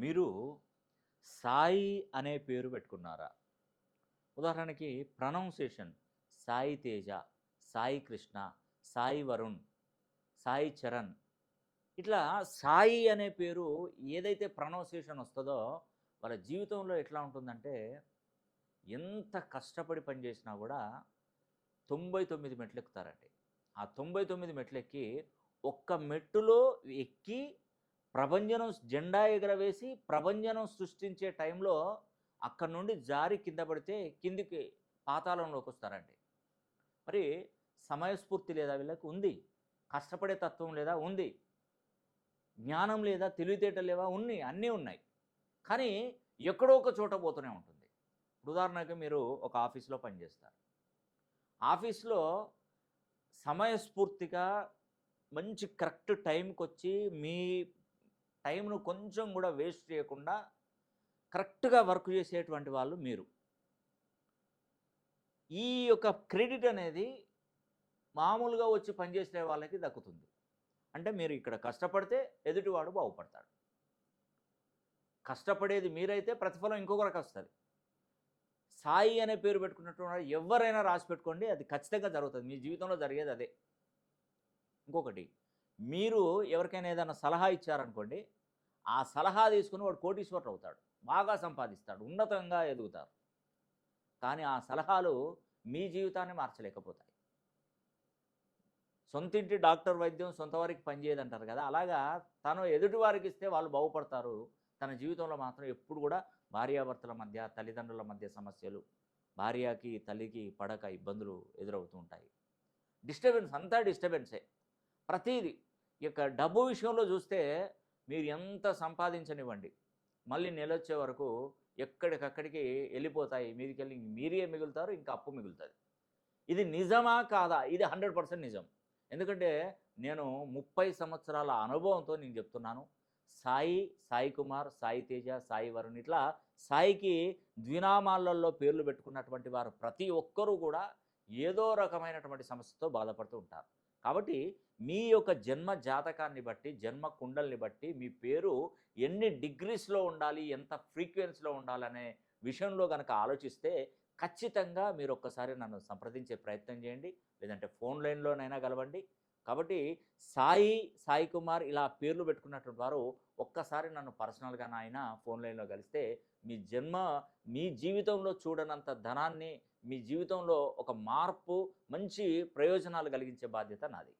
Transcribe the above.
మీరు సాయి అనే పేరు పెట్టుకున్నారా? ఉదాహరణకి ప్రొనౌన్సియేషన్ సాయి తేజ, సాయి కృష్ణ, సాయి వరుణ్, సాయి చరణ్ ఇట్లా సాయి అనే పేరు ఏదైతే ప్రొనౌన్సియేషన్ వస్తదో వాళ్ళ జీవితంలో ఎట్లా ఉంటుందంటే ఎంత కష్టపడి పనిచేసినా కూడా 99 మెట్లెక్కుతారండి. ఆ 99 మెట్లెక్కి ఒక్క మెట్టులో ఎక్కి ప్రభంజనం జెండా ఎగరవేసి ప్రభంజనం సృష్టించే టైంలో అక్కడి నుండి జారి కింద పడితే కిందికి పాతాళంలోకి వస్తారండి. మరి సమయస్ఫూర్తి లేదా వీళ్ళకి? ఉంది. కష్టపడే తత్వం లేదా? ఉంది. జ్ఞానం లేదా? తెలివితేటలు లేవా? అన్నీ ఉన్నాయి. కానీ ఎక్కడో ఒక చోట పోతూనే ఉంటుంది. ఉదాహరణకి మీరు ఒక ఆఫీస్‌లో పనిచేస్తారు. ఆఫీస్‌లో సమయస్ఫూర్తిగా మంచి కరెక్ట్ టైంకొచ్చి మీ టైంను కొంచెం కూడా వేస్ట్ చేయకుండా కరెక్ట్‌గా వర్క్ చేసేటువంటి వాళ్ళు మీరు. ఈ యొక్క క్రెడిట్ అనేది మామూలుగా వచ్చి పనిచేసే వాళ్ళకి దక్కుతుంది. అంటే మీరు ఇక్కడ కష్టపడితే ఎదుటివాడు బాగుపడతాడు. కష్టపడేది మీరైతే ప్రతిఫలం ఇంకొకరికి వస్తుంది. సాయి అనే పేరు పెట్టుకున్నటువంటి ఎవరైనా రాసి పెట్టుకోండి, అది ఖచ్చితంగా జరుగుతుంది. మీ జీవితంలో జరిగేది అదే. ఇంకొకటి, మీరు ఎవరికైనా ఏదైనా సలహా ఇచ్చారనుకోండి, ఆ సలహా తీసుకుని వాడు కోటీశ్వరుడు అవుతాడు, బాగా సంపాదిస్తాడు, ఉన్నతంగా ఎదుగుతారు. కానీ ఆ సలహాలు మీ జీవితాన్ని మార్చలేకపోతాయి. సొంతింటి డాక్టర్ వైద్యం సొంత వారికి పనిచేయదంటారు కదా, అలాగా తను ఎదుటి వారికి ఇస్తే వాళ్ళు బాగుపడతారు. తన జీవితంలో మాత్రం ఎప్పుడు కూడా భార్యాభర్తల మధ్య, తల్లిదండ్రుల మధ్య సమస్యలు, భార్యకి తల్లికి పడక ఇబ్బందులు ఎదురవుతూ ఉంటాయి. డిస్టర్బెన్స్ అంతా డిస్టర్బెన్సే. ప్రతీది ఈ యొక్క డబ్బు విషయంలో చూస్తే మీరు ఎంత సంపాదించనివ్వండి, మళ్ళీ నెలొచ్చే వరకు ఎక్కడికక్కడికి వెళ్ళిపోతాయి. మీదికెళ్ళి మీరే మిగులుతారు, ఇంకా అప్పు మిగులుతుంది. ఇది నిజమా కాదా? ఇది 100% నిజం. ఎందుకంటే నేను 30 సంవత్సరాల అనుభవంతో నేను చెప్తున్నాను. సాయి, సాయి కుమార్, సాయి తేజ, సాయి వరుణ్ ఇట్లా సాయికి ద్వినామాలలో పేర్లు పెట్టుకున్నటువంటి వారు ప్రతి ఒక్కరూ కూడా ఏదో రకమైనటువంటి సమస్యతో బాధపడుతూ ఉంటారు. కాబట్టి మీ యొక్క జన్మ జాతకాన్ని బట్టి, జన్మ కుండల్ని బట్టి మీ పేరు ఎన్ని డిగ్రీస్‌లో ఉండాలి, ఎంత ఫ్రీక్వెన్సీలో ఉండాలనే విషయంలో గనక ఆలోచిస్తే ఖచ్చితంగా మీరు ఒక్కసారి నన్ను సంప్రదించే ప్రయత్నం చేయండి. లేదంటే ఫోన్ లైన్‌లోనైనా కలవండి. కాబట్టి సాయి, సాయి కుమార్ ఇలా పేర్లు పెట్టుకున్నటువంటి వారు ఒక్కసారి నన్ను పర్సనల్‌గానైనా ఫోన్ లైన్‌లో కలిస్తే మీ జీవితంలో చూడనంత ధనాన్ని, మీ జీవితంలో ఒక మార్పు, మంచి ప్రయోజనాలు కలిగించే బాధ్యత నాది.